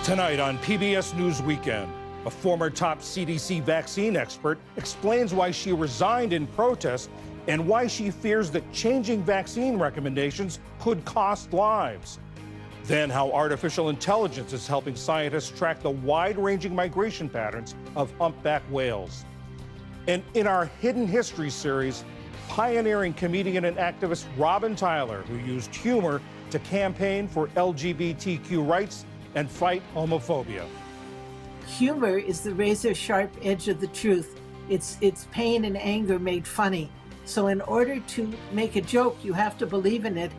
Tonight on PBS News Weekend, a former top CDC vaccine expert explains why she resigned in protest and why she fears that changing vaccine recommendations could cost lives. Then how artificial intelligence is helping scientists track the wide-ranging migration patterns of humpback whales. And in our Hidden History series, pioneering comedian and activist Robin Tyler, who used humor to campaign for LGBTQ rights and fight homophobia. Humor is the razor-sharp edge of the truth. It's pain and anger made funny. So in order to make a joke, you have to believe in it.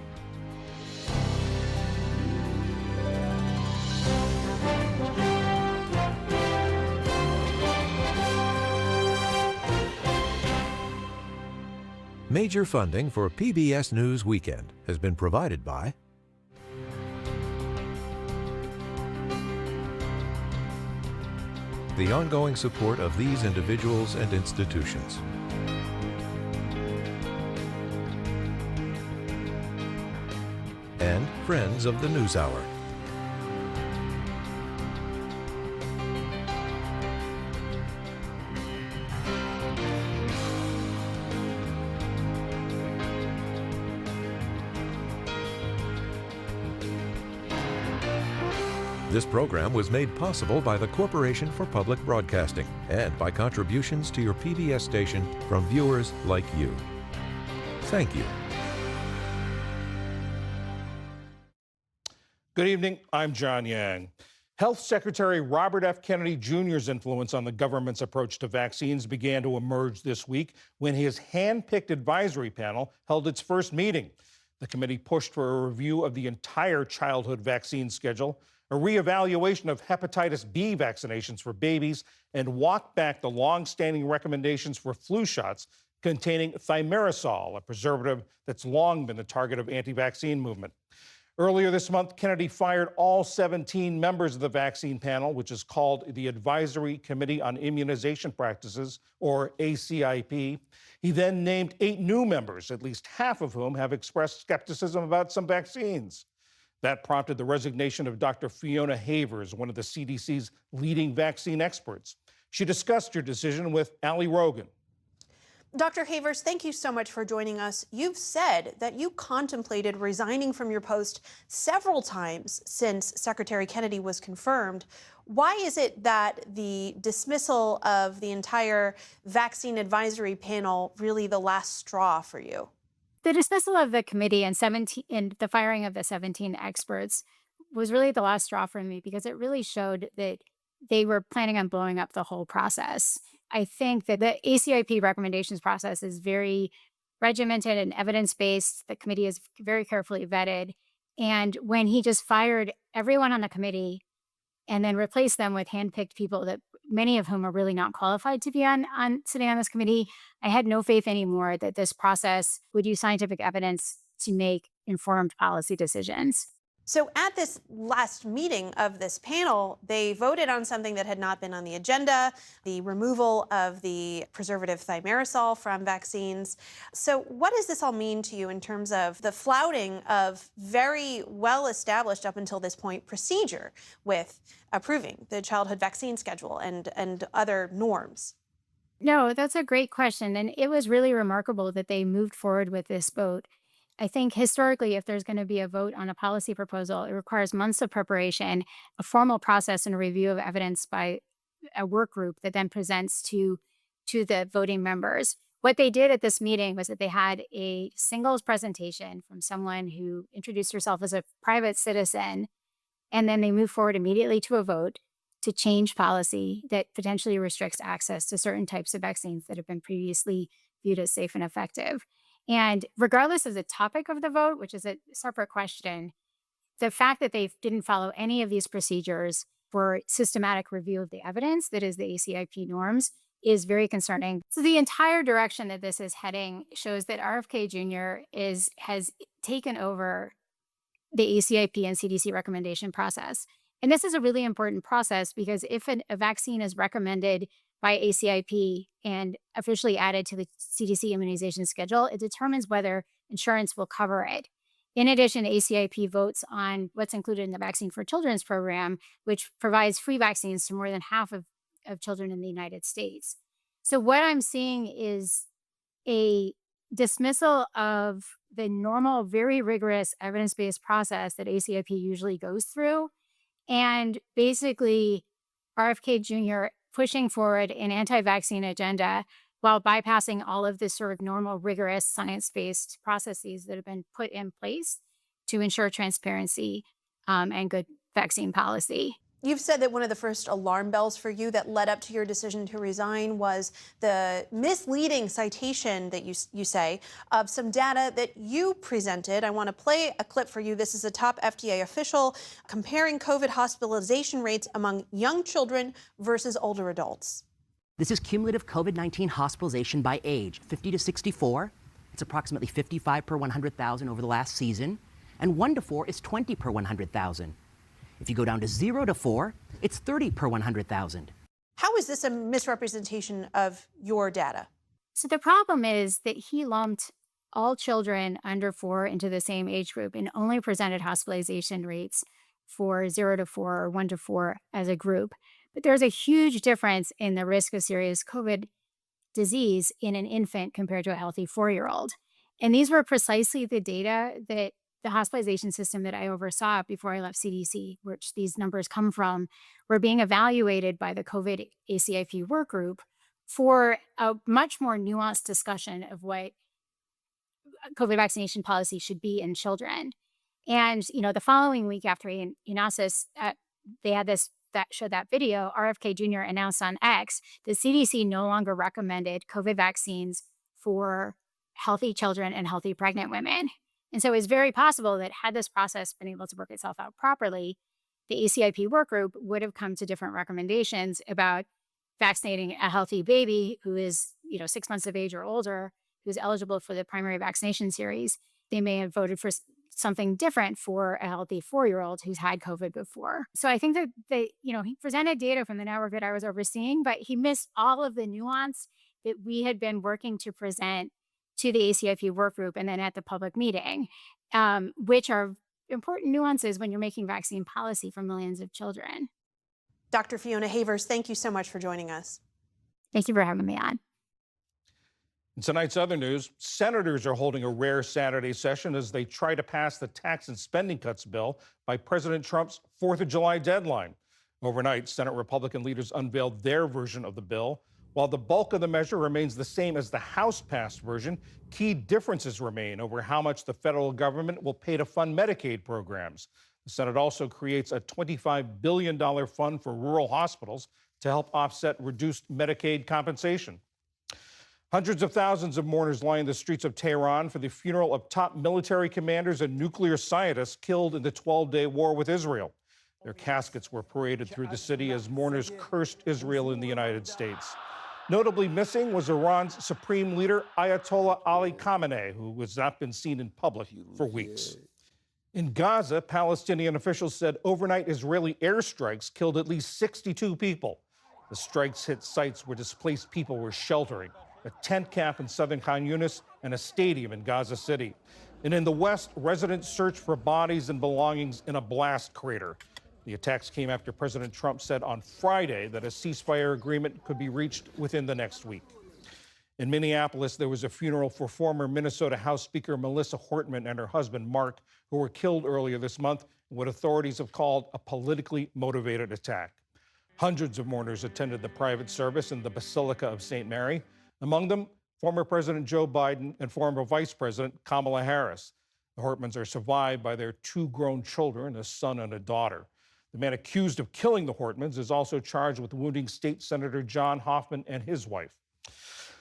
Major funding for PBS News Weekend has been provided by the ongoing support of these individuals and institutions. And friends of the NewsHour. This program was made possible by the Corporation for Public Broadcasting and by contributions to your PBS station from viewers like you. Thank you. Good evening, I'm John Yang. Health Secretary Robert F. Kennedy Jr.'s influence on the government's approach to vaccines began to emerge this week when his hand-picked advisory panel held its first meeting. The committee pushed for a review of the entire childhood vaccine schedule, a reevaluation of hepatitis B vaccinations for babies, and walked back the long-standing recommendations for flu shots containing thimerosal, a preservative that's long been the target of anti-vaccine movement. Earlier this month, Kennedy fired all 17 members of the vaccine panel, which is called the Advisory Committee on Immunization Practices, or ACIP. He then named 8 new members, at least half of whom have expressed skepticism about some vaccines. That prompted the resignation of Dr. Fiona Havers, one of the CDC's leading vaccine experts. She discussed her decision with Ali Rogan. Dr. Havers, thank you so much for joining us. You've said that you contemplated resigning from your post several times since Secretary Kennedy was confirmed. Why is it that the dismissal of the entire vaccine advisory panel really the last straw for you? The dismissal of the committee and the firing of the 17 experts was really the last straw for me because it really showed that they were planning on blowing up the whole process. I think that the ACIP recommendations process is very regimented and evidence-based. The committee is very carefully vetted. And when he just fired everyone on the committee and then replaced them with handpicked people that many of whom are really not qualified to be on sitting on this committee, I had no faith anymore that this process would use scientific evidence to make informed policy decisions. So at this last meeting of this panel, they voted on something that had not been on the agenda, the removal of the preservative thimerosal from vaccines. So what does this all mean to you in terms of the flouting of very well-established up until this point procedure with approving the childhood vaccine schedule and other norms? No, that's a great question. And it was really remarkable that they moved forward with this vote. I think historically, if there's going to be a vote on a policy proposal, it requires months of preparation, a formal process and a review of evidence by a work group that then presents to the voting members. What they did at this meeting was that they had a singles presentation from someone who introduced herself as a private citizen, and then they moved forward immediately to a vote to change policy that potentially restricts access to certain types of vaccines that have been previously viewed as safe and effective. And regardless of the topic of the vote, which is a separate question, the fact that they didn't follow any of these procedures for systematic review of the evidence, that is the ACIP norms, is very concerning. So the entire direction that this is heading shows that RFK Jr. has taken over the ACIP and CDC recommendation process. And this is a really important process because if a vaccine is recommended by ACIP and officially added to the CDC immunization schedule, it determines whether insurance will cover it. In addition, ACIP votes on what's included in the Vaccine for Children's program, which provides free vaccines to more than half of children in the United States. So, what I'm seeing is a dismissal of the normal, very rigorous evidence based process that ACIP usually goes through, and basically RFK Jr. pushing forward an anti vaccine agenda while bypassing all of the sort of normal, rigorous science based processes that have been put in place to ensure transparency and good vaccine policy. You've said that one of the first alarm bells for you that led up to your decision to resign was the misleading citation that you say of some data that you presented. I want to play a clip for you. This is a top FDA official comparing COVID hospitalization rates among young children versus older adults. This is cumulative COVID-19 hospitalization by age, 50 to 64. It's approximately 55 per 100,000 over the last season. And 1 to 4 is 20 per 100,000. If you go down to 0 to 4, it's 30 per 100,000. How is this a misrepresentation of your data? So the problem is that he lumped all children under 4 into the same age group and only presented hospitalization rates for 0 to 4 or 1 to 4 as a group. But there's a huge difference in the risk of serious COVID disease in an infant compared to a healthy 4-year-old. And these were precisely the data that the hospitalization system that I oversaw before I left CDC, which these numbers come from, were being evaluated by the COVID ACIP work group for a much more nuanced discussion of what COVID vaccination policy should be in children. And, the following week after he announced this, they had this that showed that video, RFK Jr. announced on X, the CDC no longer recommended COVID vaccines for healthy children and healthy pregnant women. And so it's very possible that had this process been able to work itself out properly, the ACIP work group would have come to different recommendations about vaccinating a healthy baby who is, 6 months of age or older, who's eligible for the primary vaccination series. They may have voted for something different for a healthy 4-year-old who's had COVID before. So I think that he presented data from the network that I was overseeing, but he missed all of the nuance that we had been working to present to the ACIP work group and then at the public meeting, which are important nuances when you're making vaccine policy for millions of children. Dr. Fiona Havers, thank you so much for joining us. Thank you for having me on. In tonight's other news, senators are holding a rare Saturday session as they try to pass the tax and spending cuts bill by President Trump's 4th of July deadline. Overnight, Senate Republican leaders unveiled their version of the bill. While the bulk of the measure remains the same as the House-passed version, key differences remain over how much the federal government will pay to fund Medicaid programs. The Senate also creates a $25 billion fund for rural hospitals to help offset reduced Medicaid compensation. Hundreds of thousands of mourners line the streets of Tehran for the funeral of top military commanders and nuclear scientists killed in the 12-day war with Israel. Their caskets were paraded through the city as mourners cursed Israel and the United States. Notably missing was Iran's supreme leader, Ayatollah Ali Khamenei, who has not been seen in public for weeks. In Gaza, Palestinian officials said overnight Israeli airstrikes killed at least 62 people. The strikes hit sites where displaced people were sheltering, a tent camp in southern Khan Yunis and a stadium in Gaza City. And in the west, residents searched for bodies and belongings in a blast crater. The attacks came after President Trump said on Friday that a ceasefire agreement could be reached within the next week. In Minneapolis, there was a funeral for former Minnesota House Speaker Melissa Hortman and her husband, Mark, who were killed earlier this month in what authorities have called a politically motivated attack. Hundreds of mourners attended the private service in the Basilica of St. Mary. Among them, former President Joe Biden and former Vice President Kamala Harris. The Hortmans are survived by their 2 grown children, a son and a daughter. The man accused of killing the Hortmans is also charged with wounding State Senator John Hoffman and his wife.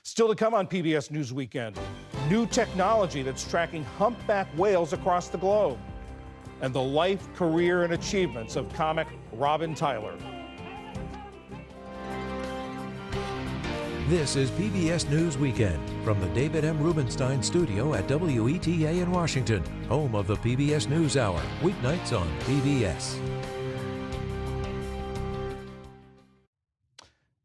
Still to come on PBS News Weekend, new technology that's tracking humpback whales across the globe, and the life, career, and achievements of comic Robin Tyler. This is PBS News Weekend from the David M. Rubenstein studio at WETA in Washington, home of the PBS NewsHour, weeknights on PBS.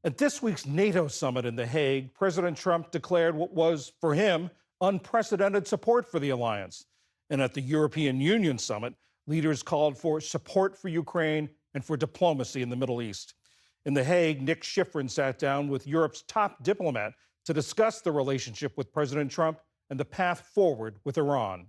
At this week's NATO summit in The Hague, President Trump declared what was, for him, unprecedented support for the alliance. And at the European Union summit, leaders called for support for Ukraine and for diplomacy in the Middle East. In The Hague, Nick Schifrin sat down with Europe's top diplomat to discuss the relationship with President Trump and the path forward with Iran.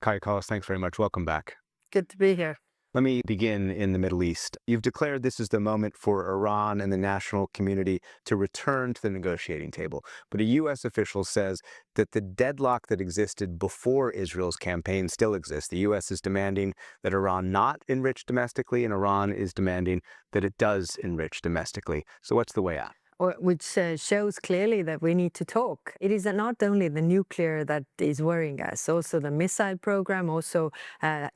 Kai Kallas, thanks very much. Welcome back. Good to be here. Let me begin in the Middle East. You've declared this is the moment for Iran and the national community to return to the negotiating table. But a U.S. official says that the deadlock that existed before Israel's campaign still exists. The U.S. is demanding that Iran not enrich domestically, and Iran is demanding that it does enrich domestically. So what's the way out? Which shows clearly that we need to talk. It is not only the nuclear that is worrying us, also the missile program, also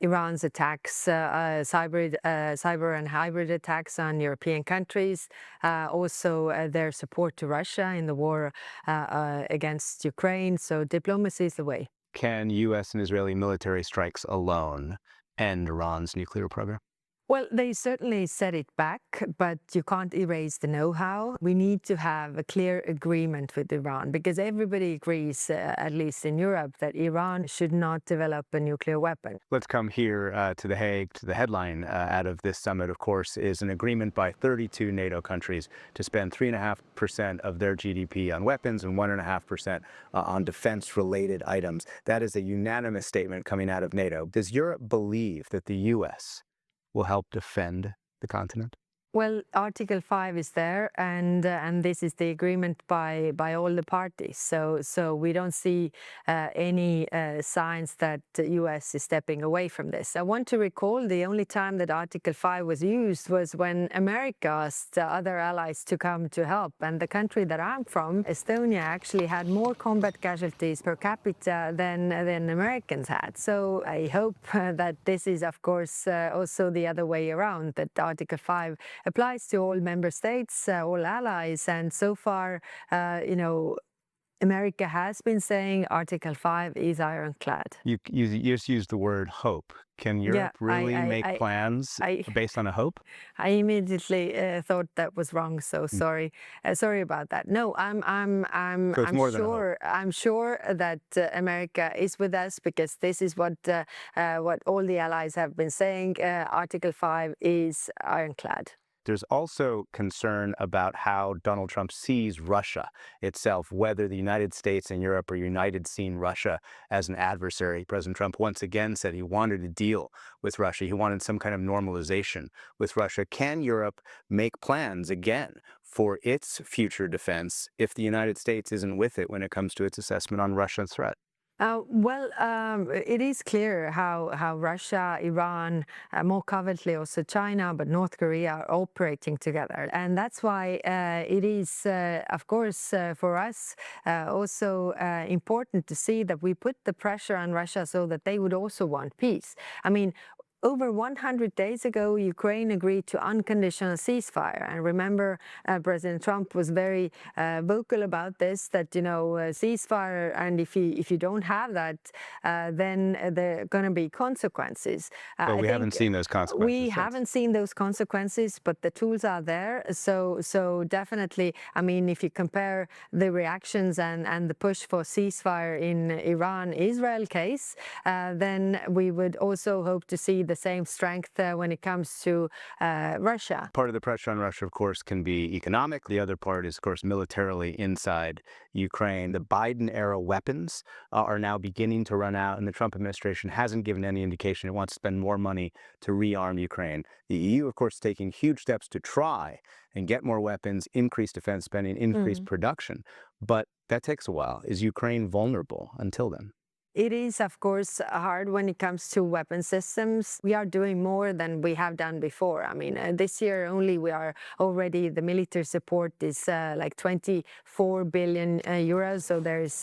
Iran's attacks, cyber and hybrid attacks on European countries, also their support to Russia in the war against Ukraine. So diplomacy is the way. Can U.S. and Israeli military strikes alone end Iran's nuclear program? Well, they certainly set it back, but you can't erase the know-how. We need to have a clear agreement with Iran because everybody agrees, at least in Europe, that Iran should not develop a nuclear weapon. Let's come here to The Hague. To the headline out of this summit, of course, is an agreement by 32 NATO countries to spend 3.5% of their GDP on weapons and 1.5% on defense-related items. That is a unanimous statement coming out of NATO. Does Europe believe that the U.S. will help defend the continent? Well, Article 5 is there, and this is the agreement by all the parties. So we don't see any signs that the U.S. is stepping away from this. I want to recall the only time that Article 5 was used was when America asked other allies to come to help. And the country that I'm from, Estonia, actually had more combat casualties per capita than Americans had. So I hope that this is, of course, also the other way around, that Article 5 applies to all member states, all allies, and so far, America has been saying Article 5 is ironclad. You just used the word hope. Can Europe really make plans based on a hope? I immediately thought that was wrong, so sorry. Sorry about that. No, I'm sure that America is with us because this is what all the allies have been saying. Article 5 is ironclad. There's also concern about how Donald Trump sees Russia itself, whether the United States and Europe are united seeing Russia as an adversary. President Trump once again said he wanted a deal with Russia. He wanted some kind of normalization with Russia. Can Europe make plans again for its future defense if the United States isn't with it when it comes to its assessment on Russia's threat? It is clear how Russia, Iran, more covertly also China, but North Korea are operating together. And that's why it is, of course, for us also important to see that we put the pressure on Russia so that they would also want peace. I mean, over 100 days ago, Ukraine agreed to unconditional ceasefire. And remember, President Trump was very vocal about this, that, ceasefire, and if you don't have that, then there are going to be consequences. But we haven't seen those consequences. We haven't seen those consequences, but the tools are there. So definitely, I mean, if you compare the reactions and the push for ceasefire in Iran-Israel case, then we would also hope to see the same strength when it comes to Russia. Part of the pressure on Russia, of course, can be economic. The other part is, of course, militarily inside Ukraine. The Biden-era weapons are now beginning to run out, and the Trump administration hasn't given any indication it wants to spend more money to rearm Ukraine. The EU, of course, taking huge steps to try and get more weapons, increase defense spending, increase production. But that takes a while. Is Ukraine vulnerable until then? It is, of course, hard when it comes to weapon systems. We are doing more than we have done before. I mean, this year only we are already, the military support is like 24 billion euros, so there is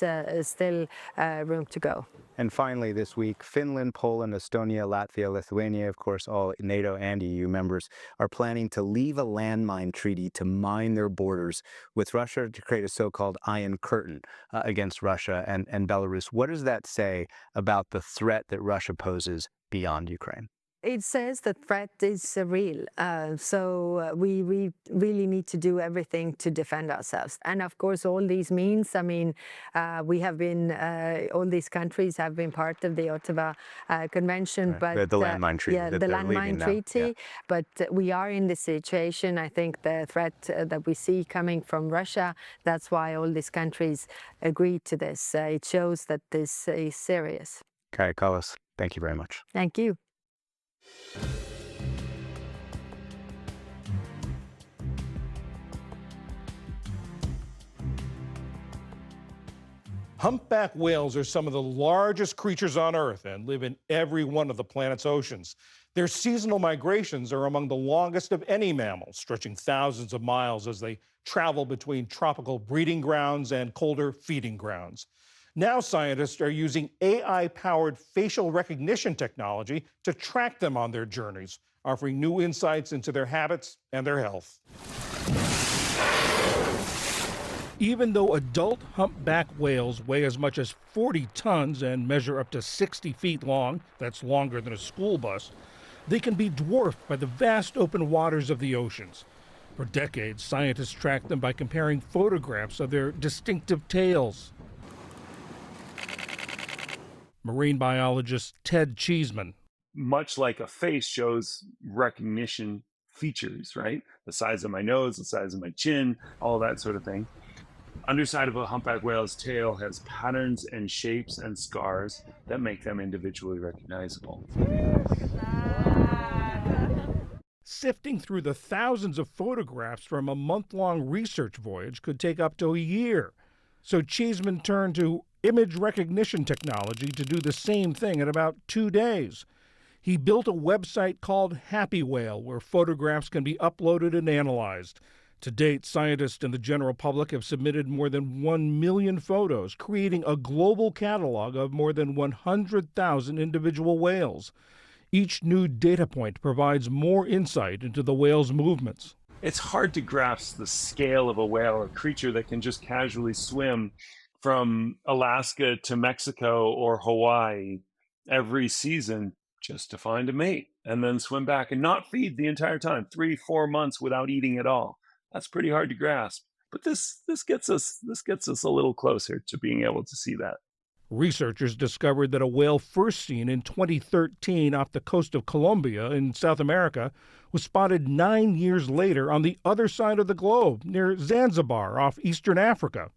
still room to go. And finally, this week, Finland, Poland, Estonia, Latvia, Lithuania, of course, all NATO and EU members, are planning to leave a landmine treaty to mine their borders with Russia to create a so-called Iron Curtain against Russia and Belarus. What does that say about the threat that Russia poses beyond Ukraine? It says the threat is real, so we really need to do everything to defend ourselves. And of course, all these means, I mean, we have been, all these countries have been part of the Ottawa Convention, but the landmine treaty. yeah, that the they're leaving landmine now. treaty. Yeah. But we are in this situation. I think the threat that we see coming from Russia, that's why all these countries agreed to this. It shows that this is serious. Kaja Kallas, thank you very much. Thank you. Humpback whales are some of the largest creatures on Earth and live in every one of the planet's oceans. Their seasonal migrations are among the longest of any mammal, stretching thousands of miles as they travel between tropical breeding grounds and colder feeding grounds. Now scientists are using AI-powered facial recognition technology to track them on their journeys, offering new insights into their habits and their health. Even though adult humpback whales weigh as much as 40 tons and measure up to 60 feet long, that's longer than a school bus, they can be dwarfed by the vast open waters of the oceans. For decades, scientists tracked them by comparing photographs of their distinctive tails. Marine biologist Ted Cheeseman. Much like a face shows recognition features, right? The size of my nose, the size of my chin, all that sort of thing. Underside of a humpback whale's tail has patterns and shapes and scars that make them individually recognizable. Sifting through the thousands of photographs from a month-long research voyage could take up to a year. So Cheeseman turned to image recognition technology to do the same thing in about 2 days. He built a website called Happy Whale, where photographs can be uploaded and analyzed. To date, scientists and the general public have submitted more than 1 million photos, creating a global catalog of more than 100,000 individual whales. Each new data point provides more insight into the whale's movements. It's hard to grasp the scale of a whale, a creature that can just casually swim from Alaska to Mexico or Hawaii every season just to find a mate and then swim back and not feed the entire time, 3-4 months without eating at all. That's pretty hard to grasp. But this gets us a little closer to being able to see that. Researchers discovered that a whale first seen in 2013 off the coast of Colombia in South America was spotted 9 years later on the other side of the globe, near Zanzibar off eastern Africa.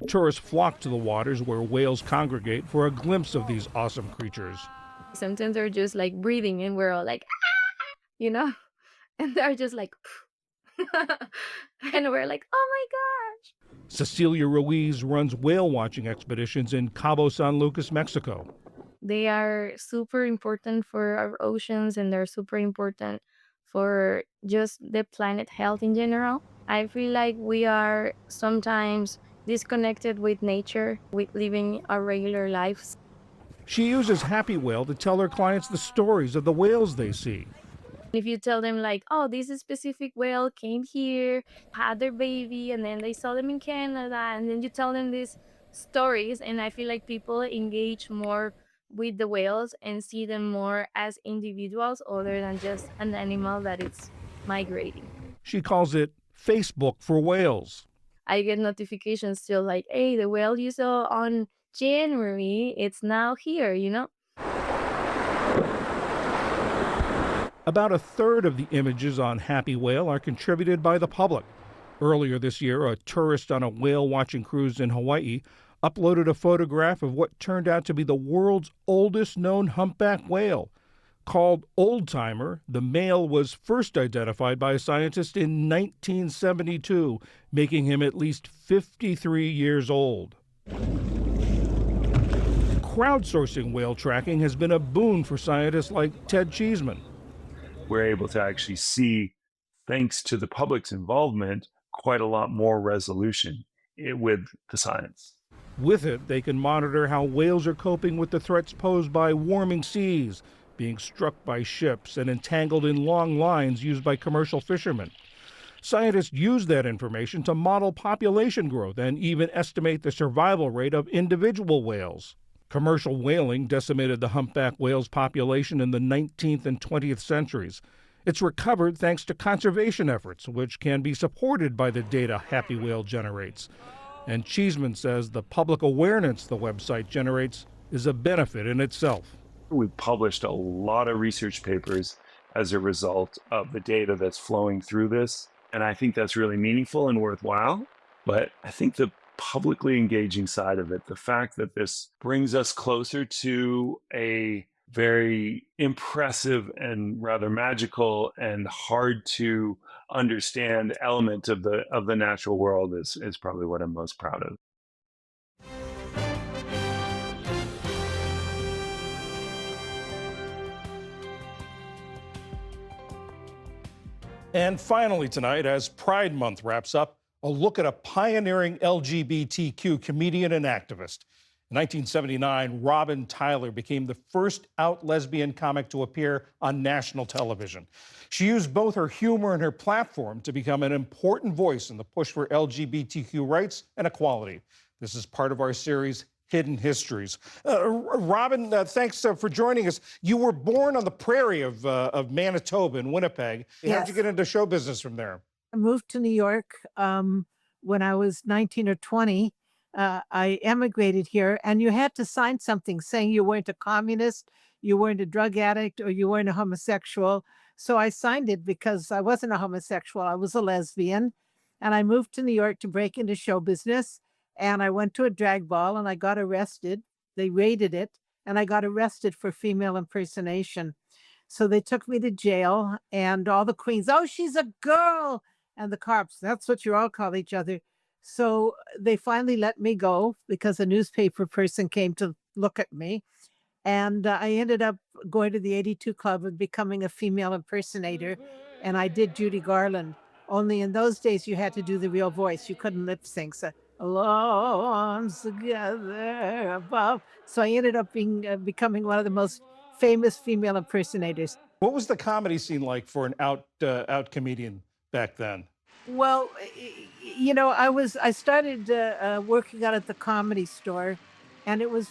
Tourists flock to the waters where whales congregate for a glimpse of these awesome creatures. Sometimes they're just like breathing and we're all like, ah! You know? And they're just like, and we're like, oh my gosh. Cecilia Ruiz runs whale watching expeditions in Cabo San Lucas, Mexico. They are super important for our oceans and they're super important for just the planet health in general. I feel like we are sometimes disconnected with nature, with living our regular lives. She uses Happy Whale to tell her clients the stories of the whales they see. If you tell them like, oh, this specific whale came here, had their baby, and then they saw them in Canada, and then you tell them these stories, and I feel like people engage more with the whales and see them more as individuals other than just an animal that is migrating. She calls it Facebook for whales. I get notifications still like, hey, the whale you saw on January, it's now here, you know? About a third of the images on Happy Whale are contributed by the public. Earlier this year, a tourist on a whale-watching cruise in Hawaii uploaded a photograph of what turned out to be the world's oldest known humpback whale. Called Old Timer, the male was first identified by a scientist in 1972, making him at least 53 years old. Crowdsourcing whale tracking has been a boon for scientists like Ted Cheeseman. We're able to actually see, thanks to the public's involvement, quite a lot more resolution with the science. With it, they can monitor how whales are coping with the threats posed by warming seas, being struck by ships, and entangled in long lines used by commercial fishermen. Scientists use that information to model population growth and even estimate the survival rate of individual whales. Commercial whaling decimated the humpback whale's population in the 19th and 20th centuries. It's recovered thanks to conservation efforts, which can be supported by the data Happy Whale generates. And Cheeseman says the public awareness the website generates is a benefit in itself. We've published a lot of research papers as a result of the data that's flowing through this. And I think that's really meaningful and worthwhile. But I think the publicly engaging side of it, the fact that this brings us closer to a very impressive and rather magical and hard to understand element of the natural world is probably what I'm most proud of. And finally tonight, as Pride Month wraps up, a look at a pioneering LGBTQ comedian and activist. In 1979, Robin Tyler became the first out lesbian comic to appear on national television. She used both her humor and her platform to become an important voice in the push for LGBTQ rights and equality. This is part of our series, Hidden Histories. Robin, thanks for joining us. You were born on the prairie of Manitoba in Winnipeg. Yes. How'd you get into show business from there? I moved to New York when I was 19 or 20. I emigrated here, and you had to sign something saying you weren't a communist, you weren't a drug addict, or you weren't a homosexual. So I signed it because I wasn't a homosexual, I was a lesbian. And I moved to New York to break into show business. And I went to a drag ball and I got arrested. They raided it, and I got arrested for female impersonation. So they took me to jail, and all the queens, oh, she's a girl. And the cops, that's what you all call each other. So they finally let me go because a newspaper person came to look at me. And I ended up going to the 82 Club and becoming a female impersonator. And I did Judy Garland. Only in those days, you had to do the real voice. You couldn't lip sync. So, alone together above. So I ended up becoming one of the most famous female impersonators. What was the comedy scene like for an out comedian back then? Well, you know, I started working out at the Comedy Store, and it was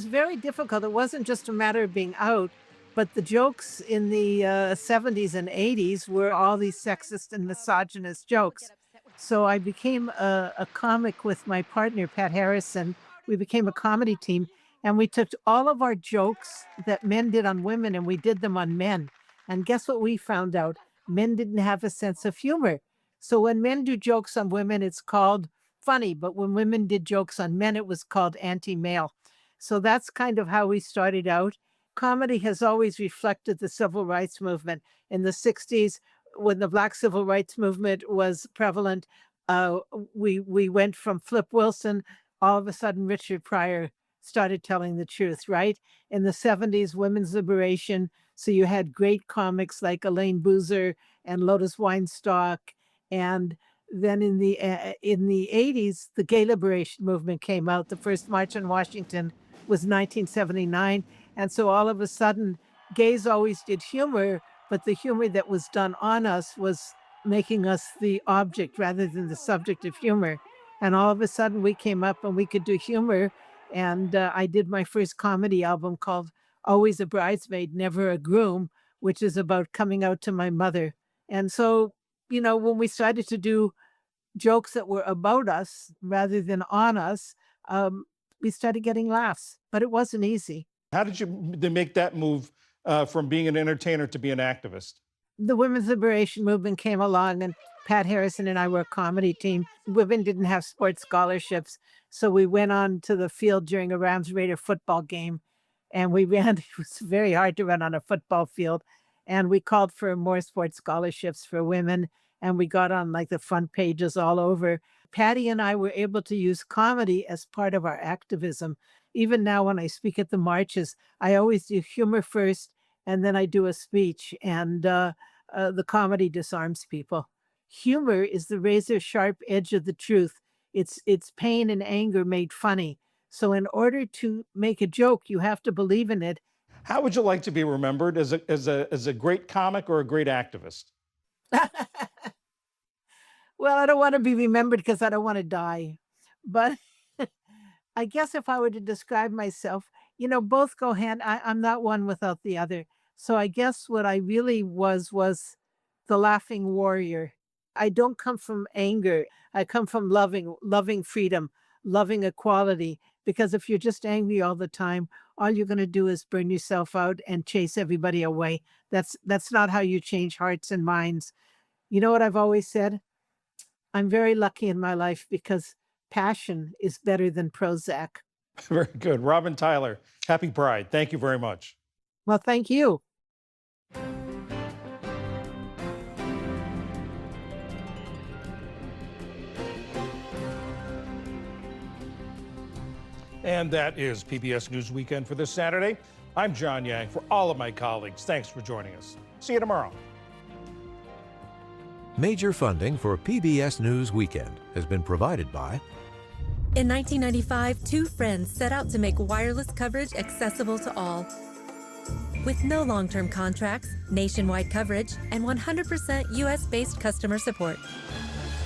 very difficult. It wasn't just a matter of being out, but the jokes in the 70s and 80s were all these sexist and misogynist jokes. So I became a comic with my partner, Pat Harrison. We became a comedy team, and we took all of our jokes that men did on women and we did them on men. And guess what we found out? Men didn't have a sense of humor. So when men do jokes on women, it's called funny. But when women did jokes on men, it was called anti-male. So that's kind of how we started out. Comedy has always reflected the civil rights movement. In the 60s, when the Black civil rights movement was prevalent, we went from Flip Wilson, all of a sudden Richard Pryor started telling the truth, right? In the 70s, women's liberation. So you had great comics like Elaine Boozer and Lotus Weinstock. And then in the 80s, the gay liberation movement came out. The first march on Washington was 1979. And so all of a sudden, gays always did humor, but the humor that was done on us was making us the object rather than the subject of humor. And all of a sudden, we came up and we could do humor. And I did my first comedy album called Always a Bridesmaid, Never a Groom, which is about coming out to my mother. And so, you know, when we started to do jokes that were about us rather than on us, we started getting laughs, but it wasn't easy. How did you make that move from being an entertainer to be an activist? The women's liberation movement came along, and Pat Harrison and I were a comedy team. Women didn't have sports scholarships, so we went on to the field during a Rams Raider football game, and we ran. It was very hard to run on a football field, and we called for more sports scholarships for women, and we got on like the front pages all over. Patty and I were able to use comedy as part of our activism. Even now, when I speak at the marches, I always do humor first, and then I do a speech, and the comedy disarms people. Humor is the razor sharp edge of the truth. It's pain and anger made funny. So in order to make a joke, you have to believe in it. How would you like to be remembered, as a great comic or a great activist? Well, I don't want to be remembered because I don't want to die. But I guess if I were to describe myself, you know, both go hand. I'm not one without the other. So I guess what I really was the laughing warrior. I don't come from anger. I come from loving freedom, loving equality. Because if you're just angry all the time, all you're going to do is burn yourself out and chase everybody away. That's not how you change hearts and minds. You know what I've always said? I'm very lucky in my life because passion is better than Prozac. Very good. Robin Tyler, happy Pride. Thank you very much. Well, thank you. And that is PBS News Weekend for this Saturday. I'm John Yang. For all of my colleagues, thanks for joining us. See you tomorrow. Major funding for PBS News Weekend has been provided by In 1995, two friends set out to make wireless coverage accessible to all. With no long-term contracts, nationwide coverage, and 100% US-based customer support.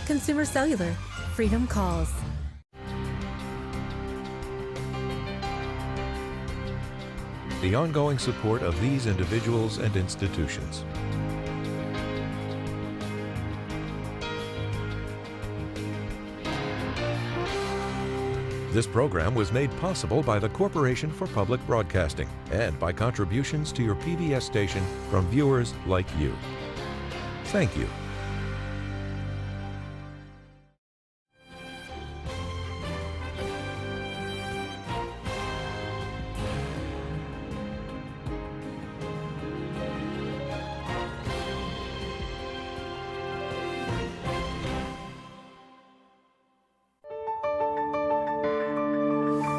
Consumer Cellular. Freedom calls. the ongoing support of these individuals and institutions. This program was made possible by the Corporation for Public Broadcasting and by contributions to your PBS station from viewers like you. Thank you.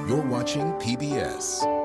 You're watching PBS.